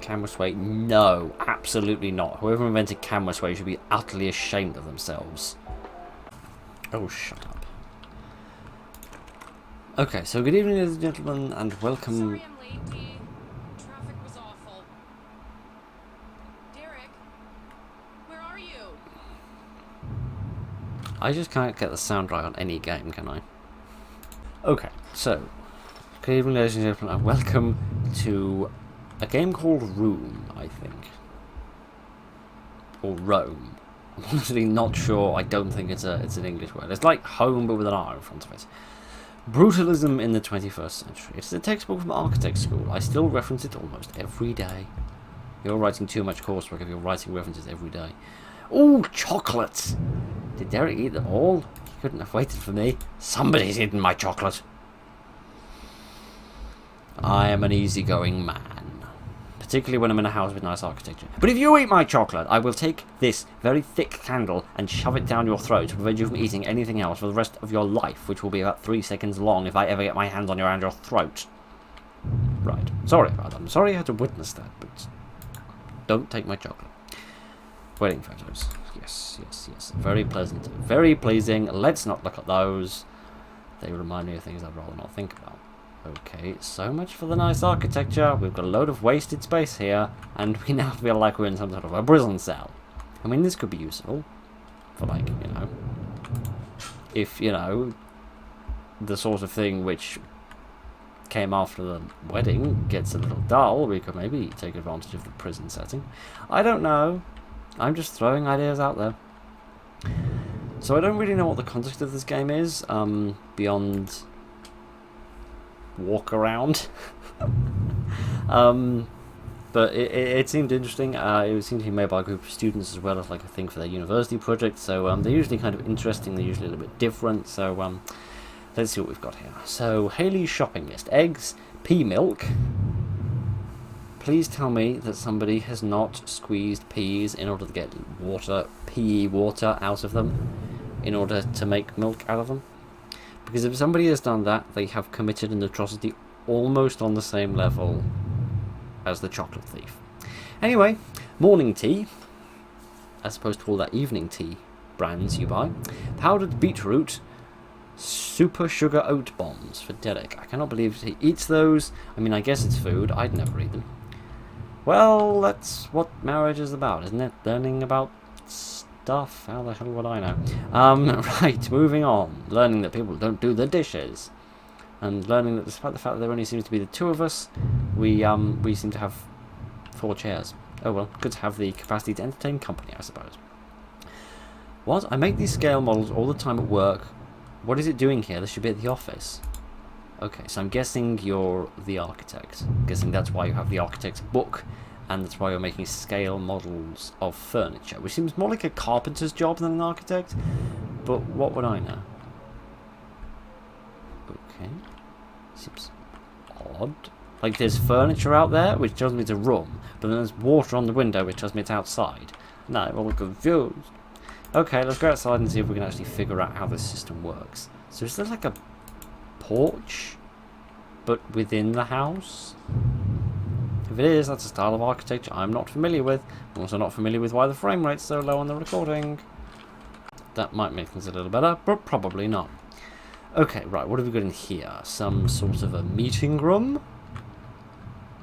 camera sway? No, absolutely not. Whoever invented camera sway should be utterly ashamed of themselves. Oh, shut up. Okay, so good evening, ladies and gentlemen, and welcome. Sorry I'm late, Dee. Traffic was awful. Derek, where are you? I just can't get the sound right on any game, can I? Okay, so good evening, ladies and gentlemen, and welcome to a game called Rhome, I think. Or Rome. I'm honestly not sure. I don't think it's an English word. It's like home, but with an R in front of it. Brutalism in the 21st century. It's a textbook from architect school. I still reference it almost every day. You're writing too much coursework if you're writing references every day. Ooh, chocolates! Did Derek eat them all? He couldn't have waited for me. Somebody's eaten my chocolate. I am an easygoing man. Particularly when I'm in a house with nice architecture. But if you eat my chocolate, I will take this very thick candle and shove it down your throat to prevent you from eating anything else for the rest of your life, which will be about 3 seconds long if I ever get my hands on your throat. Right. Sorry about that. I'm sorry you had to witness that, but don't take my chocolate. Wedding photos. Yes, yes, yes. Very pleasant. Very pleasing. Let's not look at those. They remind me of things I'd rather not think about. Okay, so much for the nice architecture. We've got a load of wasted space here, and we now feel like we're in some sort of a prison cell. I mean, this could be useful for, like, you know, if, you know, the sort of thing which came after the wedding gets a little dull, we could maybe take advantage of the prison setting. I don't know. I'm just throwing ideas out there. So I don't really know what the context of this game is, beyond walk around. But it seemed interesting. It seemed to be made by a group of students as well as like a thing for their university project. So they're usually kind of interesting. They're usually a little bit different. So let's see what we've got here. So Haley's shopping list: eggs, pea milk. Please tell me that somebody has not squeezed peas in order to get pea water out of them, in order to make milk out of them. Because if somebody has done that, they have committed an atrocity almost on the same level as the chocolate thief. Anyway, morning tea, as opposed to all that evening tea brands you buy. Powdered beetroot, super sugar oat bombs for Derek. I cannot believe he eats those. I mean, I guess it's food. I'd never eat them. Well, that's what marriage is about, isn't it? Learning about stuff. How the hell would I know? Right, moving on. Learning that people don't do the dishes, and learning that despite the fact that there only seems to be the two of us, we seem to have 4 chairs. Oh well, good to have the capacity to entertain company, I suppose. What? I make these scale models all the time at work. What is it doing here? This should be at the office. Okay, so I'm guessing you're the architect. I'm guessing that's why you have the architect's book. And that's why you're making scale models of furniture, which seems more like a carpenter's job than an architect. But what would I know? Okay. Seems odd. Like there's furniture out there, which tells me it's a room, but then there's water on the window, which tells me it's outside. No, I'm all confused. Okay, let's go outside and see if we can actually figure out how this system works. So is there like a porch, but within the house? If it is, that's a style of architecture I'm not familiar with. I'm also not familiar with why the frame rate's so low on the recording. That might make things a little better, but probably not. Okay, right, what have we got in here? Some sort of a meeting room?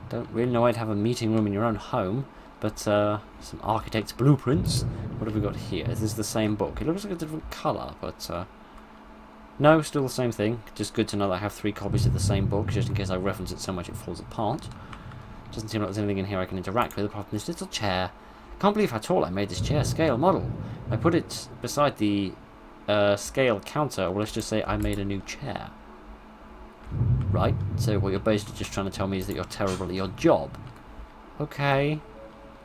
Don't really know why I'd have a meeting room in your own home, but some architect's blueprints. What have we got here? Is this the same book? It looks like a different colour, but no, still the same thing. Just good to know that I have 3 copies of the same book, just in case I reference it so much it falls apart. Doesn't seem like there's anything in here I can interact with apart from this little chair. Can't believe how tall I made this chair scale model. I put it beside the scale counter, or let's just say I made a new chair. Right, so what you're basically just trying to tell me is that you're terrible at your job. Okay.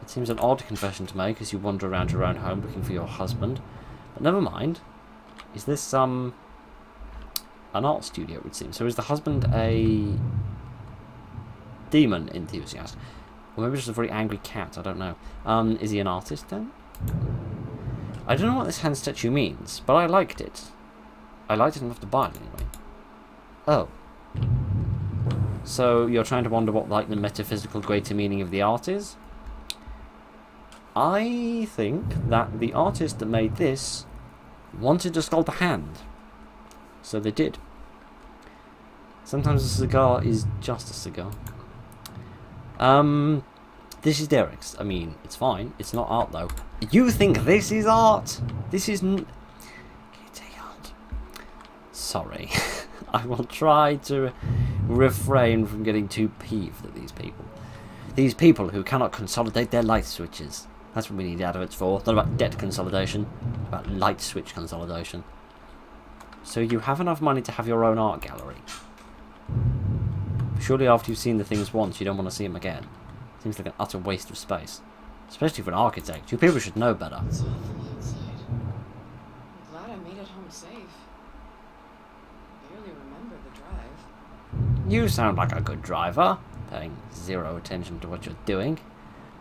It seems an odd confession to make as you wander around your own home looking for your husband. But never mind. Is this an art studio, it would seem? So is the husband a demon enthusiast? Or maybe just a very angry cat, I don't know. Is he an artist then? I don't know what this hand statue means, but I liked it. I liked it enough to buy it anyway. Oh. So you're trying to wonder what like the metaphysical greater meaning of the art is? I think that the artist that made this wanted to sculpt a hand. So they did. Sometimes a cigar is just a cigar. This is Derek's. I mean, it's fine. It's not art, though. You think this is art? This isn't... Sorry. I will try to refrain from getting too peeved at these people. These people who cannot consolidate their light switches. That's what we need adverts for. Not about debt consolidation. About light switch consolidation. So you have enough money to have your own art gallery. Surely after you've seen the things once, you don't want to see them again. Seems like an utter waste of space. Especially for an architect. You people should know better. It's awful outside. I'm glad I made it home safe. I barely remember the drive. You sound like a good driver. Paying zero attention to what you're doing.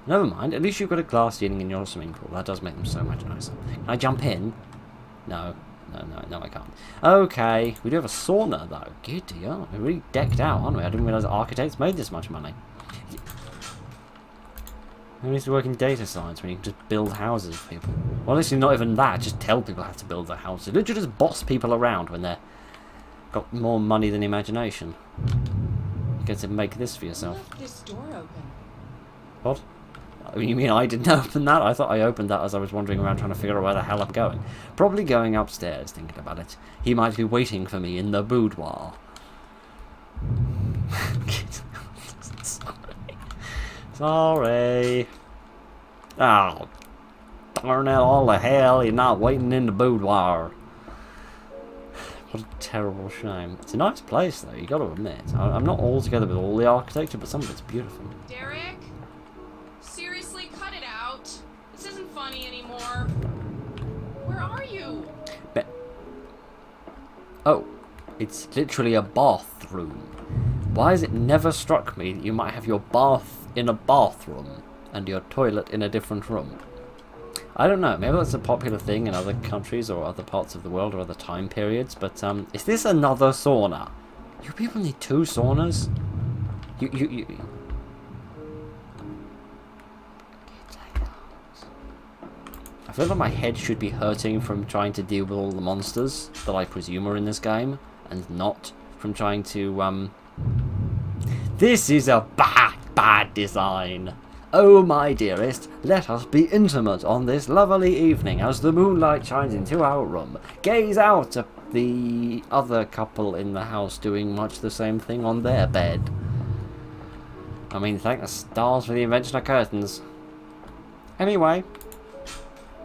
Never mind, at least you've got a glass ceiling in your swimming pool. That does make them so much nicer. Can I jump in? No. No, I can't. Okay, we do have a sauna, though. Giddy, oh, we're really decked out, aren't we? I didn't realise architects made this much money. Who needs to work in data science when you can just build houses for people? Well, honestly, not even that. Just tell people how to build their houses. Literally just boss people around when they're got more money than imagination. You get to make this for yourself. Who left this door open? What? You mean I didn't open that? I thought I opened that as I was wandering around trying to figure out where the hell I'm going. Probably going upstairs, thinking about it. He might be waiting for me in the boudoir. Sorry. Oh, darn it all to hell, you're not waiting in the boudoir. What a terrible shame. It's a nice place, though, you got to admit. I'm not all together with all the architecture, but some of it's beautiful. Derek? Seriously, cut it out. This isn't funny anymore. Where are you? Oh, it's literally a bathroom. Why has it never struck me that you might have your bath in a bathroom and your toilet in a different room? I don't know, maybe that's a popular thing in other countries or other parts of the world or other time periods, but is this another sauna? You people need two saunas? You I feel like my head should be hurting from trying to deal with all the monsters that I presume are in this game, and not from trying to, This is a bad design. Oh, my dearest, let us be intimate on this lovely evening as the moonlight shines into our room. Gaze out at the other couple in the house doing much the same thing on their bed. I mean, thank the stars for the invention of curtains. Anyway,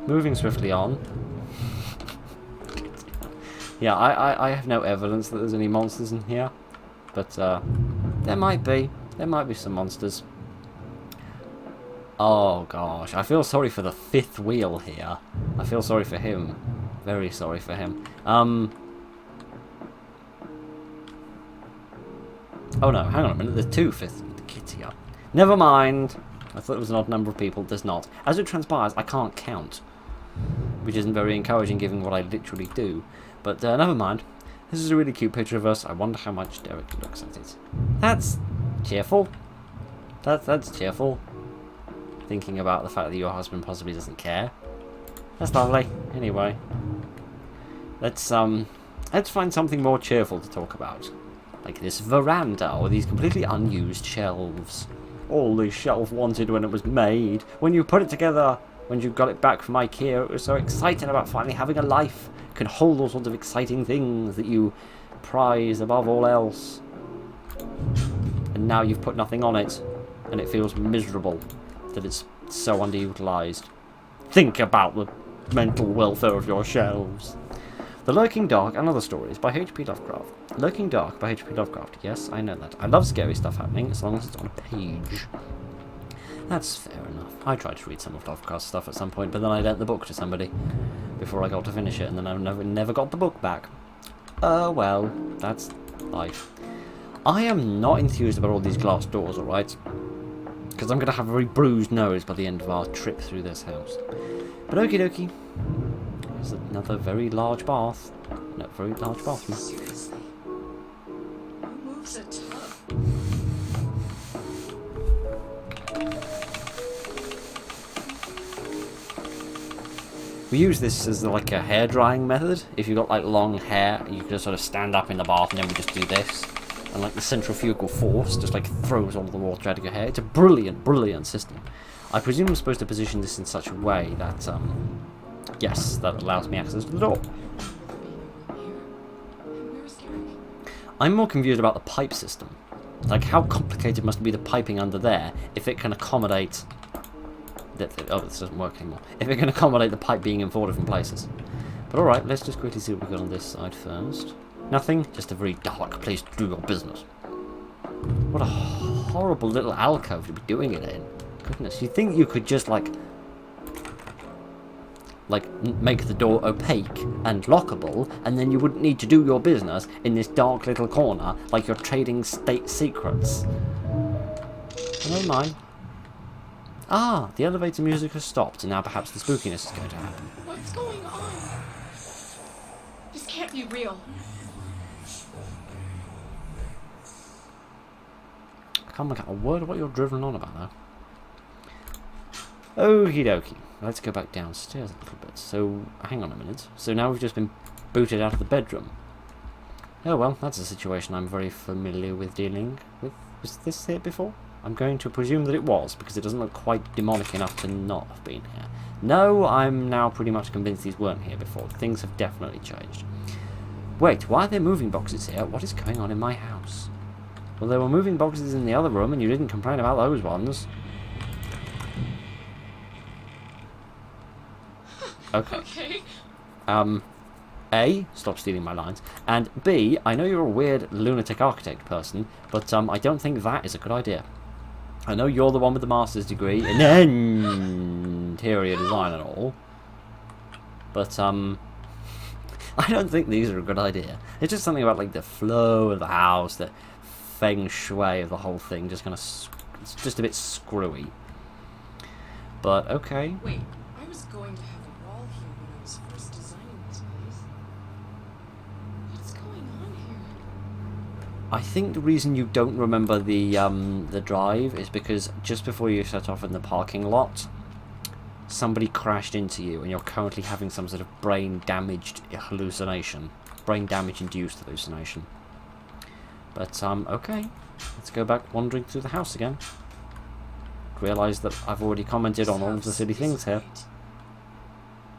moving swiftly on. Yeah, I have no evidence that there's any monsters in here, but there might be. There might be some monsters. Oh gosh, I feel sorry for the fifth wheel here. I feel sorry for him. Very sorry for him. Oh no, hang on a minute, there's two fifth kitty up. Never mind. I thought it was an odd number of people, there's not. As it transpires, I can't count. Which isn't very encouraging given what I literally do. But never mind. This is a really cute picture of us. I wonder how much Derek looks at it. That's cheerful. That's cheerful. Thinking about the fact that your husband possibly doesn't care. That's lovely. Anyway, let's find something more cheerful to talk about, like this veranda or these completely unused shelves. All this shelf wanted when it was made. When you put it together, when you got it back from IKEA, it was so exciting about finally having a life. It can hold all sorts of exciting things that you prize above all else. And now you've put nothing on it, and it feels miserable that it's so underutilized. Think about the mental welfare of your shelves. The Lurking Dark and Other Stories by H.P. Lovecraft. Lurking Dark by H.P. Lovecraft. Yes, I know that. I love scary stuff happening as long as it's on a page. That's fair enough. I tried to read some of Lovecraft's stuff at some point, but then I lent the book to somebody before I got to finish it, and then I never got the book back. Well, that's life. I am not enthused about all these glass doors, alright? Because I'm going to have a very bruised nose by the end of our trip through this house. But okie dokie. There's another very large bath. No, very large bathroom. Seriously? Who moves a tub? We use this as like a hair drying method. If you've got like long hair, you can just sort of stand up in the bath and then we just do this. And like the centrifugal force just like throws all the water out of your hair. It's a brilliant, brilliant system. I presume I'm supposed to position this in such a way that, yes, that allows me access to the door. I'm more confused about the pipe system. Like, how complicated must be the piping under there if it can accommodate... Oh, this doesn't work anymore. If it can accommodate the pipe being in 4 different places. But alright, let's just quickly see what we've got on this side first. Nothing, just a very dark place to do your business. What a horrible little alcove to be doing it in. Goodness, you think you could just, like make the door opaque and lockable, and then you wouldn't need to do your business in this dark little corner like you're trading state secrets. Never mind. Ah, the elevator music has stopped, and now perhaps the spookiness is going to happen. What's going on? This can't be real. I can't make out a word of what you're driven on about, though. Okie dokie. Let's go back downstairs a little bit. So, hang on a minute. So now we've just been booted out of the bedroom. Oh well, that's a situation I'm very familiar with dealing with. Was this here before? I'm going to presume that it was, because it doesn't look quite demonic enough to not have been here. No, I'm now pretty much convinced these weren't here before. Things have definitely changed. Wait, why are there moving boxes here? What is going on in my house? Well, there were moving boxes in the other room, and you didn't complain about those ones. Okay. A, stop stealing my lines, and B, I know you're a weird lunatic architect person, but I don't think that is a good idea. I know you're the one with the master's degree in interior design and all, but I don't think these are a good idea. It's just something about like the flow of the house, the feng shui of the whole thing, just kind of, it's just a bit screwy. But okay. Wait, I was going to have a wall here when I was first designing this place. What's going on here? I think the reason you don't remember the drive is because just before you set off in the parking lot, somebody crashed into you, and you're currently having some sort of brain damage induced hallucination. But okay, let's go back wandering through the house again. Realise that I've already commented on all of the silly things here.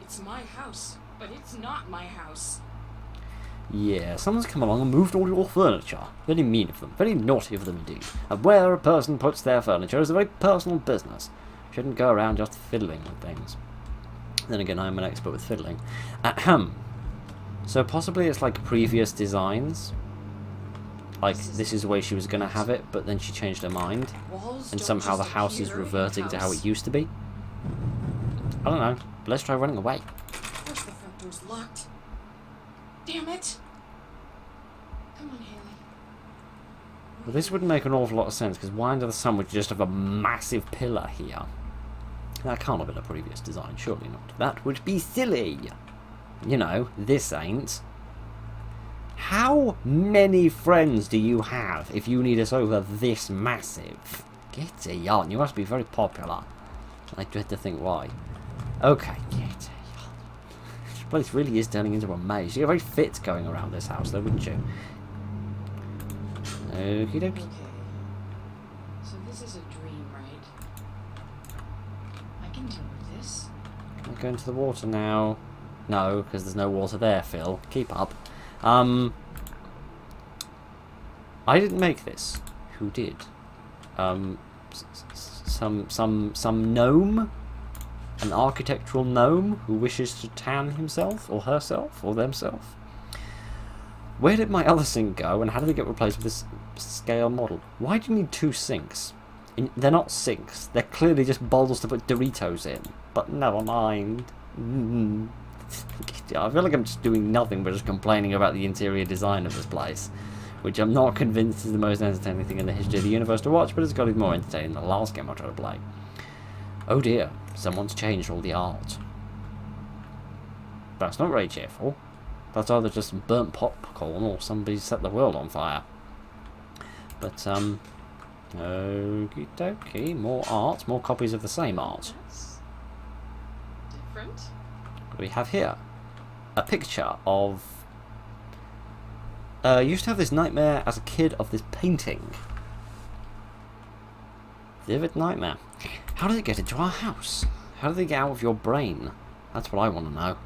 It's my house, but it's not my house. Yeah, someone's come along and moved all your furniture. Very mean of them. Very naughty of them indeed. And where a person puts their furniture is a very personal business. Shouldn't go around just fiddling with things. Then again, I'm an expert with fiddling. Ahem. So possibly it's like previous designs. Like, this is the way she was going to have it, but then she changed her mind. And somehow the house is reverting to how it used to be. I don't know. But let's try running away. Of course the front door's locked. Damn it! Come on, Haley. Well, this wouldn't make an awful lot of sense, because why under the sun would you just have a massive pillar here? That can't have been a previous design, surely not. That would be silly. You know, this ain't. How many friends do you have if you need a sofa this massive? Get a yarn. You must be very popular. I dread to think why. Okay, get a yarn. This place really is turning into a maze. You're very fit going around this house, though, wouldn't you? Okie dokie. Okay. So this is a dream, right? I can deal with this. Can I go into the water now? No, because there's no water there, Phil. Keep up. I didn't make this. Who did? Some gnome? An architectural gnome who wishes to tan himself, or herself, or themselves? Where did my other sink go, and how did it get replaced with this scale model? Why do you need 2 sinks? They're not sinks. They're clearly just bowls to put Doritos in. But never mind. I feel like I'm just doing nothing but just complaining about the interior design of this place, which I'm not convinced is the most entertaining thing in the history of the universe to watch, but it's got to be more entertaining than the last game I tried to play. Oh dear, someone's changed all the art. That's not very cheerful. That's either just some burnt popcorn or somebody set the world on fire. But, okie dokie, more art, more copies of the same art. That's different. What do we have here? A picture of... used to have this nightmare as a kid of this painting. Vivid nightmare. How did it get into our house? How did it get out of your brain? That's what I want to know.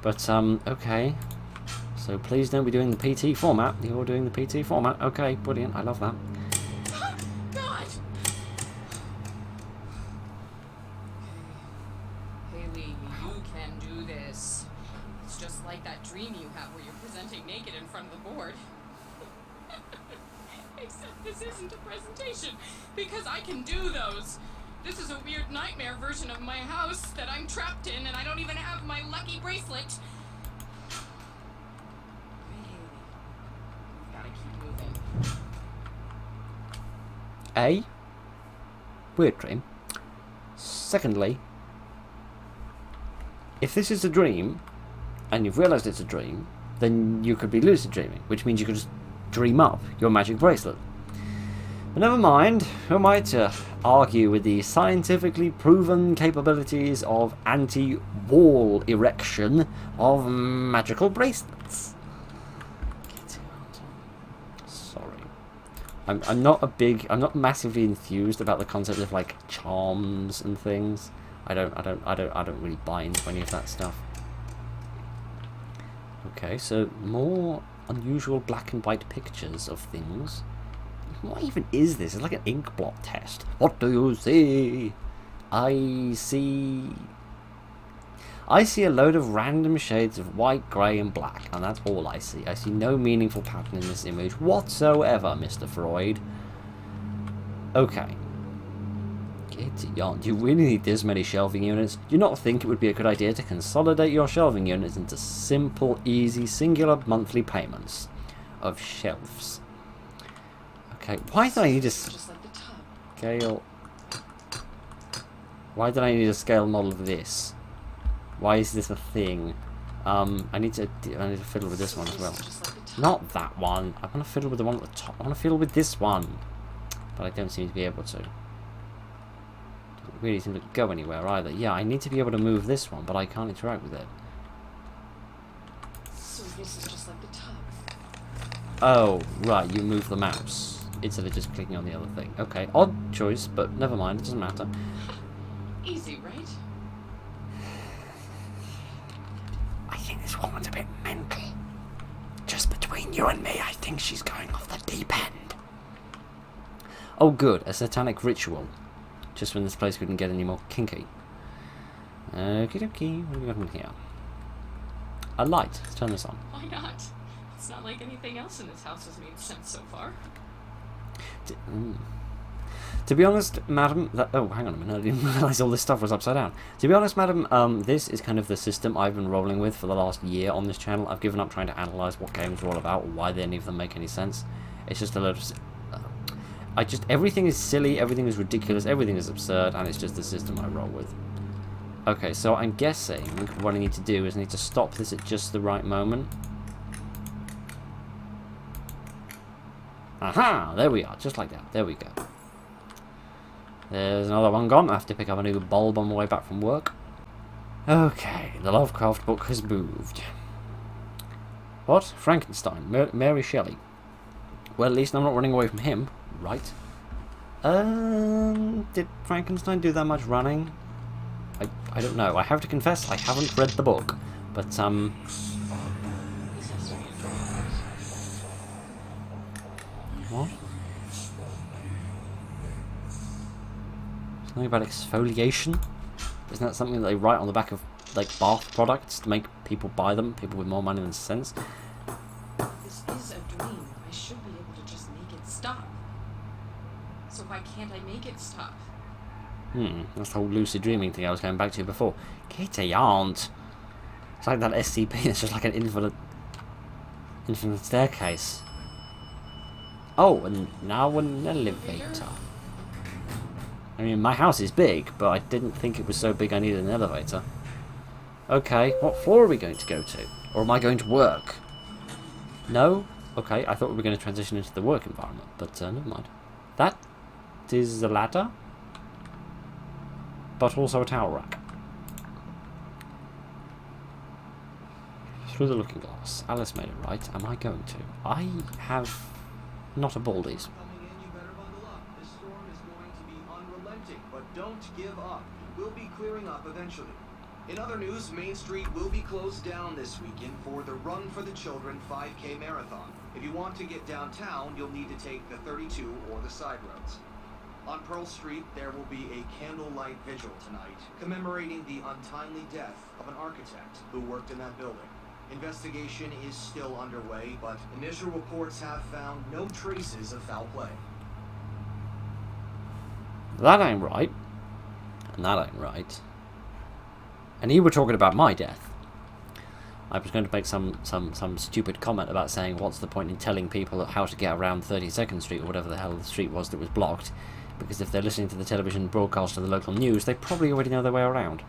But, okay. So please don't be doing the PT format. You're doing the PT format. Okay, brilliant. I love that. God! Haley, you can do this. It's just like that dream you have where you're presenting naked in front of the board. Except this isn't a presentation, because I can do those. This is a weird nightmare version of my house that I'm trapped in, and I don't even have my lucky bracelet. Gotta keep moving. A. Weird dream. Secondly, if this is a dream, and you've realised it's a dream, then you could be lucid dreaming, which means you could just dream up your magic bracelet. But never mind, who am I to argue with the scientifically proven capabilities of anti-wall erection of magical bracelets? Sorry. I'm not massively enthused about the concept of like charms and things. I don't really buy into any of that stuff. Okay, so more unusual black and white pictures of things. What even is this? It's like an ink blot test. What do you see? I see a load of random shades of white, grey and black, and that's all I see. I see no meaningful pattern in this image whatsoever, Mr. Freud. Okay. Do you really need this many shelving units? Do you not think it would be a good idea to consolidate your shelving units into simple, easy, singular monthly payments of shelves? Okay, why did I need a scale? Why did I need a scale model of this? Why is this a thing? I need to fiddle with this one as well. Not that one. I want to fiddle with the one at the top. I want to fiddle with this one, but I don't seem to be able to. Doesn't really seem to go anywhere either. Yeah, I need to be able to move this one, but I can't interact with it. So this is just like the top. Oh, right. You move the mouse instead of just clicking on the other thing. Okay, odd choice, but never mind. It doesn't matter. Easy, right? I think this woman's a bit mental. Just between you and me, I think she's going off the deep end. Oh good, a satanic ritual. Just when this place couldn't get any more kinky. Okie dokie, what have we got in here? A light, let's turn this on. Why not? It's not like anything else in this house has made sense so far. To be honest, madam, oh, hang on a minute, I didn't realise all this stuff was upside down. To be honest, madam, this is kind of the system I've been rolling with for the last year on this channel. I've given up trying to analyse what games are all about, or why any of them make any sense. It's just a load of... everything is silly, everything is ridiculous, everything is absurd, and it's just the system I roll with. Okay, so I'm guessing what I need to do is I need to stop this at just the right moment. Aha! There we are, just like that. There we go. There's another one gone. I have to pick up a new bulb on my way back from work. Okay, the Lovecraft book has moved. What? Frankenstein. Mary Shelley. Well, at least I'm not running away from him. Right. Did Frankenstein do that much running? I don't know. I have to confess, I haven't read the book. But, what? Something about exfoliation? Isn't that something that they write on the back of, like, bath products to make people buy them? People with more money than sense? This is a dream. I should be able to just make it stop. So why can't I make it stop? That's the whole lucid dreaming thing I was going back to before. Kitty aunt. It's like that SCP, it's just like an infinite staircase. Oh, and now an elevator. I mean, my house is big, but I didn't think it was so big I needed an elevator. Okay, what floor are we going to go to? Or am I going to work? No? Okay, I thought we were going to transition into the work environment, but never mind. That is a ladder, but also a towel rack. Through the looking glass. Alice made it right. Am I going to? I have not a baldies. Coming in, you better bundle up. This storm is going to be unrelenting, but don't give up. We'll be clearing up eventually. In other news, Main Street will be closed down this weekend for the Run for the Children 5K Marathon. If you want to get downtown, you'll need to take the 32 or the side roads. On Pearl Street, there will be a candlelight vigil tonight, commemorating the untimely death of an architect who worked in that building. Investigation is still underway, but initial reports have found no traces of foul play. That ain't right. And that ain't right. And you were talking about my death. I was going to make some stupid comment about saying what's the point in telling people how to get around 32nd Street or whatever the hell the street was that was blocked, because if they're listening to the television broadcast of the local news, they probably already know their way around.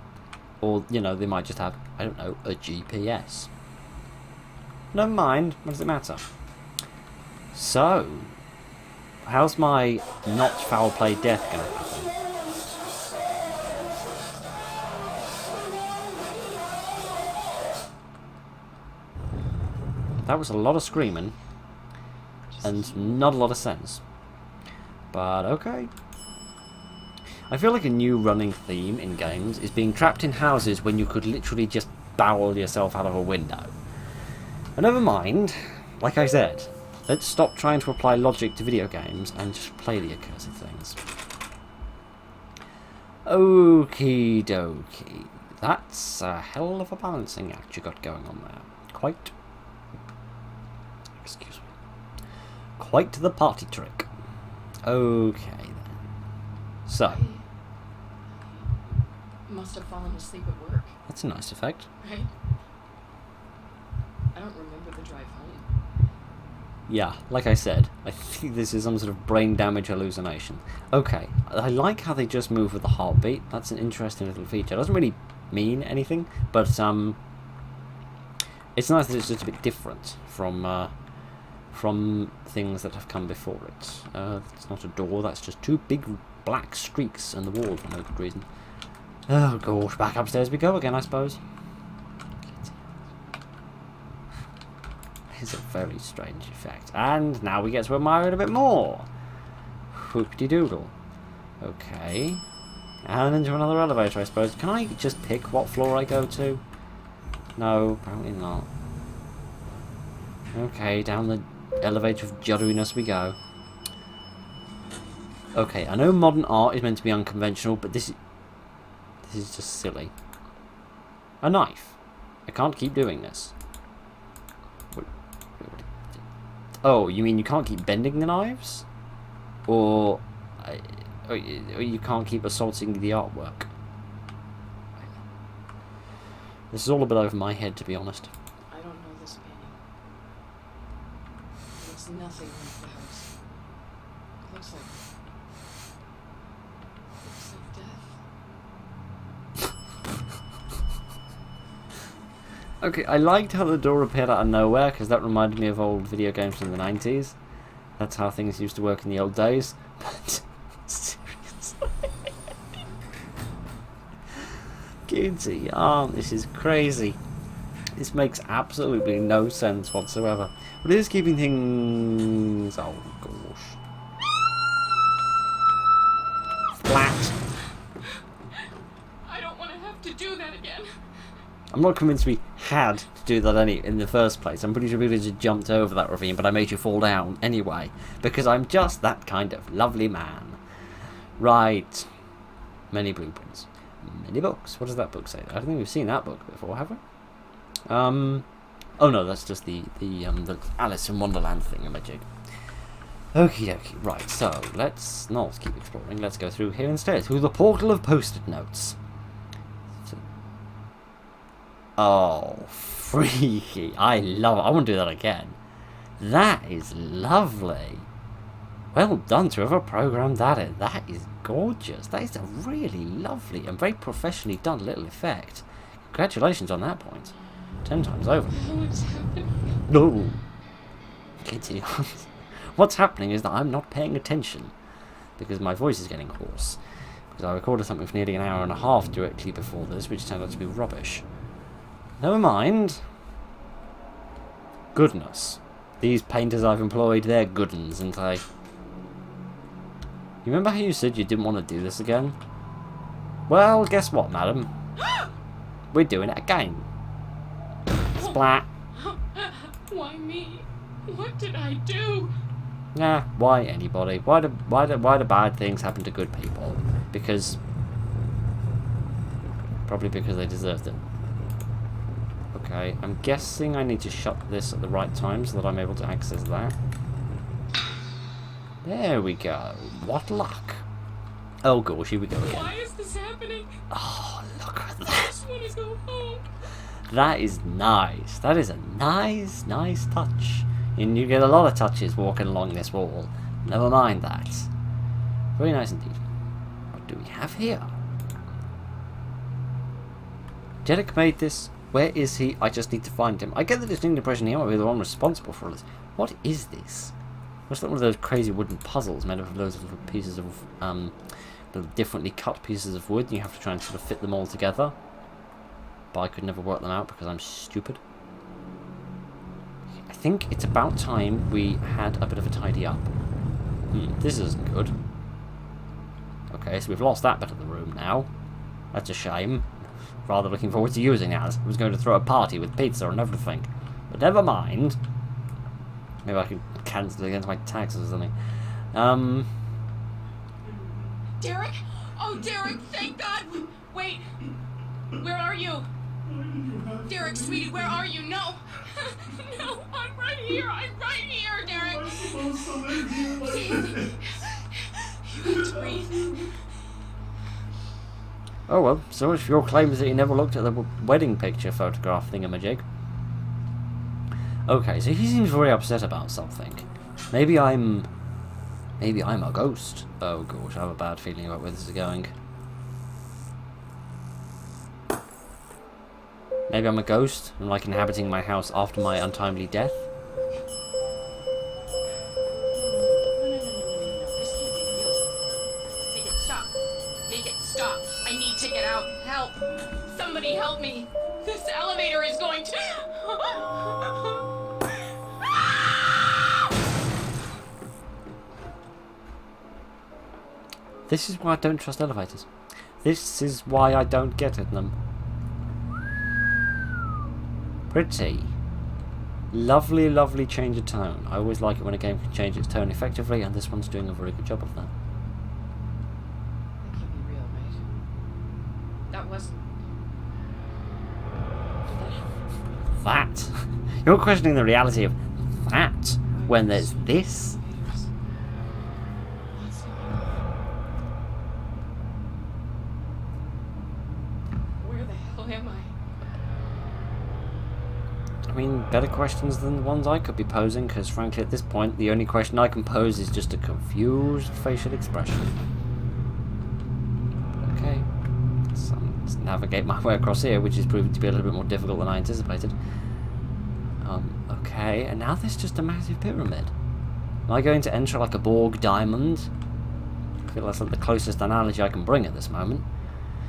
Or, you know, they might just have, I don't know, a GPS. Never mind, what does it matter? So, how's my not foul play death going to happen? That was a lot of screaming and not a lot of sense. But okay. I feel like a new running theme in games is being trapped in houses when you could literally just barrel yourself out of a window. But never mind, like I said, let's stop trying to apply logic to video games and just play the accursed things. Okie dokie. That's a hell of a balancing act you got going on there. Excuse me. Quite the party trick. Okay then. So. I must have fallen asleep at work, That's a nice effect. right? I don't remember the drive home. Yeah, like I said, I think this is some sort of brain damage hallucination. Okay, I like how they just move with the heartbeat. That's an interesting little feature. It doesn't really mean anything, but it's nice that it's just a bit different from things that have come before it. It's not a door, that's just two big black streaks in the wall for no good reason. Oh gosh, back upstairs we go again, I suppose. It's a very strange effect. And now we get to admire it a bit more. Whoop-de-doodle. Okay. And into another elevator, I suppose. Can I just pick what floor I go to? No, apparently not. Okay, down the elevator of judderiness we go. Okay, I know modern art is meant to be unconventional, but this is just silly. A knife. I can't keep doing this. Oh, you mean you can't keep bending the knives? Or you can't keep assaulting the artwork? This is all a bit over my head, to be honest. I don't know this painting. It looks nothing like the house. It looks like death. Okay, I liked how the door appeared out of nowhere, because that reminded me of old video games from the 90s. That's how things used to work in the old days. But, seriously. Kidsy, this is crazy. This makes absolutely no sense whatsoever. But it is keeping things... oh, gosh. Flat. I don't want to have to do that again. I'm not convinced we had to do that in the first place. I'm pretty sure we just jumped over that ravine, but I made you fall down anyway. Because I'm just that kind of lovely man. Right. Many blueprints. Many books. What does that book say? I don't think we've seen that book before, have we? Oh no, that's just the Alice in Wonderland thingamajig. Okie dokie. Right, so let's not keep exploring. Let's go through here instead. Through the portal of post-it notes. Oh, freaky. I love it. I want to do that again. That is lovely. Well done to whoever programmed that in. That is gorgeous. That is a really lovely and very professionally done little effect. Congratulations on that point. 10 times over. What's happening? No. Kitty. What's happening is that I'm not paying attention. Because my voice is getting hoarse. Because I recorded something for nearly an hour and a half directly before this, which turned out to be rubbish. Never mind. Goodness. These painters I've employed, they're good uns, aren't they? You remember how you said you didn't want to do this again? Well, guess what, madam? We're doing it again. Splat. Why me? What did I do? Nah, why anybody? Why do bad things happen to good people? Because... Probably because they deserved it. Okay, I'm guessing I need to shut this at the right time so that I'm able to access that. There we go. What luck. Oh gosh, here we go again. Why is this happening? Oh, look at I that. just want to go home. That is nice. That is a nice, nice touch. And you get a lot of touches walking along this wall. Never mind that. Very nice indeed. What do we have here? Jeddick made this. Where is he? I just need to find him. I get the distinct impression he might be the one responsible for all this. What is this? What's that one of those crazy wooden puzzles made up of loads of little pieces of little differently cut pieces of wood, and you have to try and sort of fit them all together. But I could never work them out because I'm stupid. I think it's about time we had a bit of a tidy up. This isn't good. Okay, so we've lost that bit of the room now. That's a shame. Rather looking forward to using it. I was going to throw a party with pizza and everything. But never mind. Maybe I can cancel it against my taxes or something. Derek? Oh, Derek, thank God! Wait, where are you? Derek, sweetie, where are you? No! No, I'm right here! I'm right here, Derek! I'm supposed to live here like this. You have to breathe. Oh well, so much for your claims that you never looked at the wedding picture photograph thingamajig. Okay, so he seems very upset about something. Maybe I'm a ghost. Oh gosh, I have a bad feeling about where this is going. Maybe I'm a ghost and like inhabiting my house after my untimely death. No, this can't be real. Make it stop. Make it stop. I need to get out. Help. Somebody help me. This elevator is going to... This is why I don't trust elevators. This is why I don't get in them. Pretty. Lovely, lovely change of tone. I always like it when a game can change its tone effectively, and this one's doing a very good job of that. That can't be real, right? That wasn't... Did that happen? That? You're questioning the reality of that when there's this? Where the hell am I? I mean, better questions than the ones I could be posing, because frankly at this point the only question I can pose is just a confused facial expression. Okay, let's navigate my way across here, which is proving to be a little bit more difficult than I anticipated. Okay, and now there's just a massive pyramid. Am I going to enter like a Borg diamond? I feel that's like the closest analogy I can bring at this moment.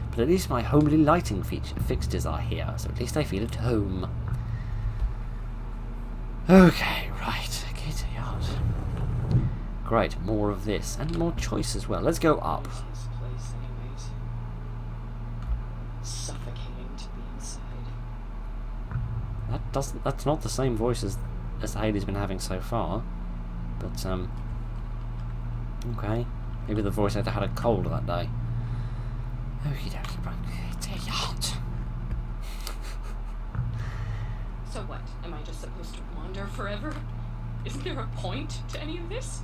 But at least my homely lighting fixtures are here, so at least I feel at home. Okay, right, get out. Great, more of this, and more choice as well. Let's go up. This place, anyways. Suffocating to be inside. That's not the same voice as Haley's been having so far. But, okay. Maybe the voice had a cold that day. Okie dokie, right. Take out. So what? Am I just supposed to wander forever? Isn't there a point to any of this?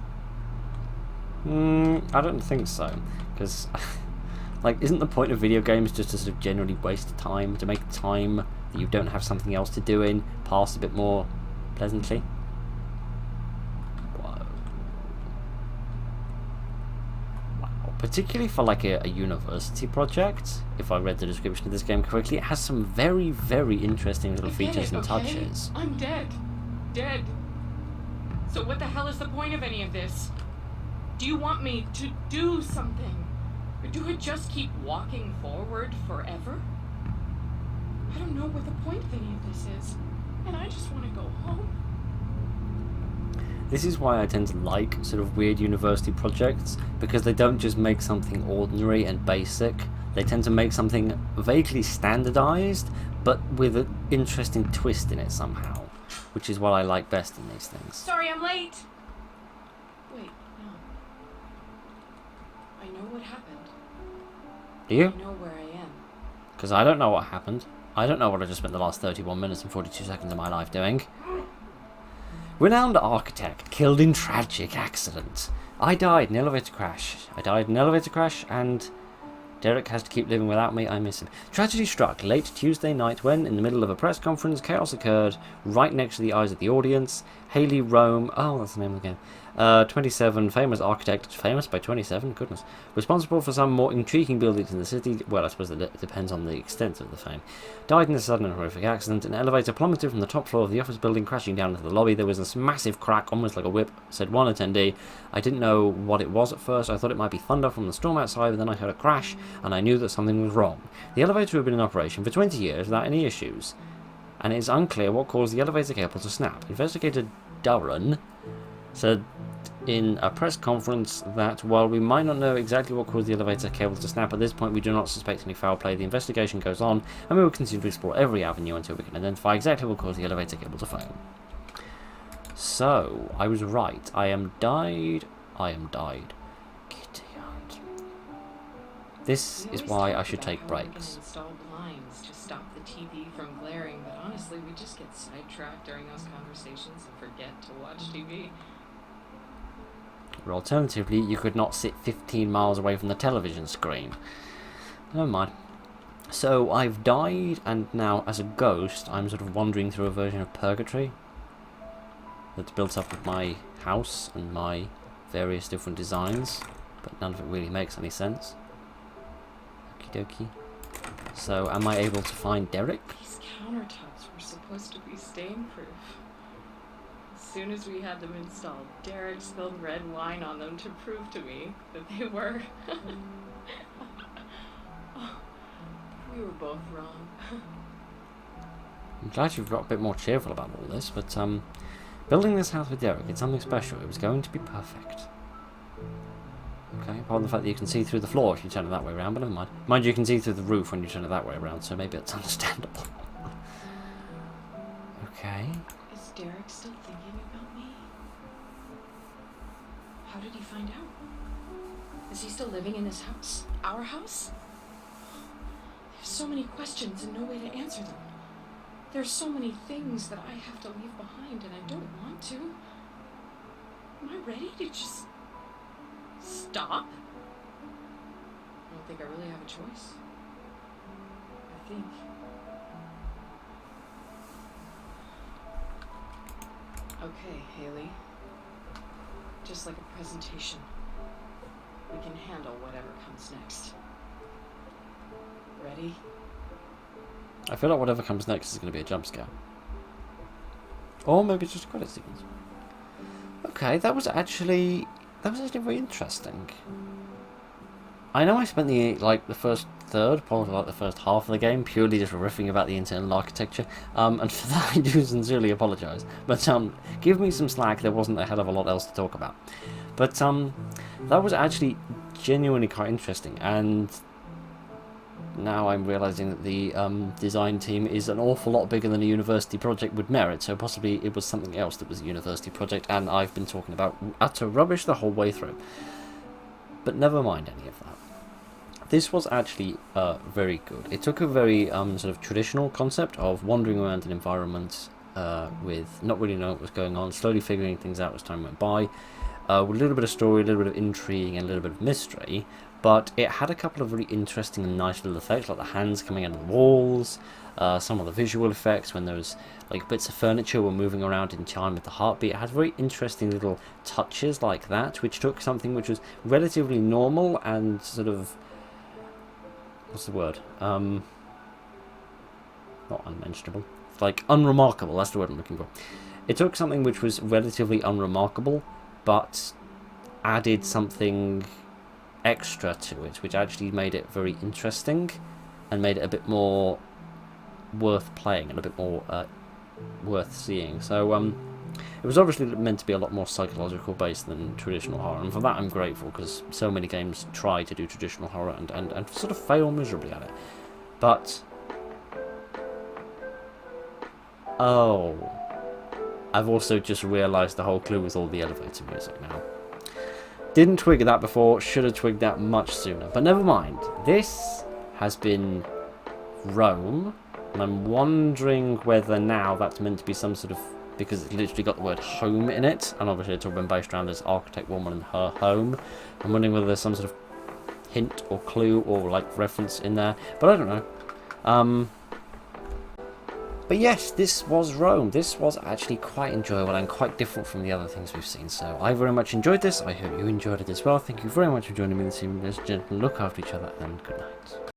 I don't think so. Because, like, isn't the point of video games just to sort of generally waste time? To make time that you don't have something else to do in pass a bit more pleasantly? Whoa. Wow. Particularly for, like, a university project, if I read the description of this game correctly, it has some very, very interesting little I get features it, and okay? touches. I'm dead. Dead. So what the hell is the point of any of this? Do you want me to do something? Or do I just keep walking forward forever? I don't know what the point of any of this is. And I just want to go home. This is why I tend to like sort of weird university projects, because they don't just make something ordinary and basic. They tend to make something vaguely standardized, but with an interesting twist in it somehow, which is what I like best in these things. Sorry, I'm late. Wait, no. I know what happened. Do you? I know where I am. Because I don't know what happened. I don't know what I just spent the last 31 minutes and 42 seconds of my life doing. Renowned architect killed in tragic accident. I died in elevator crash. And Derek has to keep living without me. I miss him. Tragedy struck late Tuesday night when, in the middle of a press conference, chaos occurred right next to the eyes of the audience. Haley Rhome, oh, that's the name of the game. 27, famous architect, famous by 27, goodness, responsible for some more intriguing buildings in the city. Well, I suppose it depends on the extent of the fame. Died in a sudden and horrific accident. An elevator plummeted from the top floor of the office building, crashing down into the lobby. There was this massive crack, almost like a whip, said one attendee. I didn't know what it was at first. I thought it might be thunder from the storm outside, but then I heard a crash, and I knew that something was wrong. The elevator had been in operation for 20 years without any issues, and it is unclear what caused the elevator cable to snap. Investigator Duran said in a press conference that while we might not know exactly what caused the elevator cable to snap, at this point we do not suspect any foul play. The investigation goes on, and we will continue to explore every avenue until we can identify exactly what caused the elevator cable to fail. So, I was right. I am died. Gideon. This is why I should take breaks. Install blinds to stop the TV from glaring, but honestly, we just get sidetracked during those conversations and forget to watch TV. Or alternatively, you could not sit 15 miles away from the television screen. Never mind. So I've died, and now as a ghost, I'm sort of wandering through a version of purgatory that's built up of my house and my various different designs, but none of it really makes any sense. Okie dokie. So am I able to find Derek? These countertops were supposed to be stain-proof. As soon as we had them installed, Derek spilled red wine on them to prove to me that they were. Oh, we were both wrong. I'm glad you've got a bit more cheerful about all this, but building this house with Derek, it's something special. It was going to be perfect. Okay, apart from the fact that you can see through the floor if you turn it that way around, but never mind. Mind you, you can see through the roof when you turn it that way around, so maybe it's understandable. Okay. Is Derek still thinking about me? How did he find out? Is he still living in this house? Our house? There's so many questions and no way to answer them. There's so many things that I have to leave behind and I don't want to. Am I ready to just stop? I don't think I really have a choice. I think. Okay, Haley. Just like a presentation. We can handle whatever comes next. Ready? I feel like whatever comes next is going to be a jump scare. Or maybe just a credit sequence. Okay, that was actually very interesting. I know I spent the first third, probably like the first half of the game, purely just riffing about the internal architecture, and for that I do sincerely apologise. But give me some slack, there wasn't a hell of a lot else to talk about. But that was actually genuinely quite interesting, and now I'm realising that the design team is an awful lot bigger than a university project would merit, so possibly it was something else that was a university project, and I've been talking about utter rubbish the whole way through. But never mind any of that. This was actually very good. It took a very sort of traditional concept of wandering around an environment with not really knowing what was going on, slowly figuring things out as time went by, with a little bit of story, a little bit of intrigue, and a little bit of mystery. But it had a couple of really interesting and nice little effects, like the hands coming out of the walls, some of the visual effects when those like bits of furniture were moving around in time with the heartbeat. It had very interesting little touches like that, which took something which was relatively normal and sort of, what's the word? Not unmentionable. Like unremarkable, that's the word I'm looking for. It took something which was relatively unremarkable, but added something extra to it, which actually made it very interesting and made it a bit more worth playing and a bit more worth seeing. So It was obviously meant to be a lot more psychological based than traditional horror, and for that I'm grateful, because so many games try to do traditional horror and sort of fail miserably at it. But oh, I've also just realised the whole clue with all the elevator music now. Didn't twig that before, should have twigged that much sooner, but never mind. This has been Rome, and I'm wondering whether now that's meant to be some sort of, because it's literally got the word home in it, and obviously it's all been based around this architect woman and her home. I'm wondering whether there's some sort of hint or clue or like reference in there, but I don't know. But yes, this was Rome. This was actually quite enjoyable and quite different from the other things we've seen. So I very much enjoyed this. I hope you enjoyed it as well. Thank you very much for joining me this evening, ladies and gentlemen. Look after each other and good night.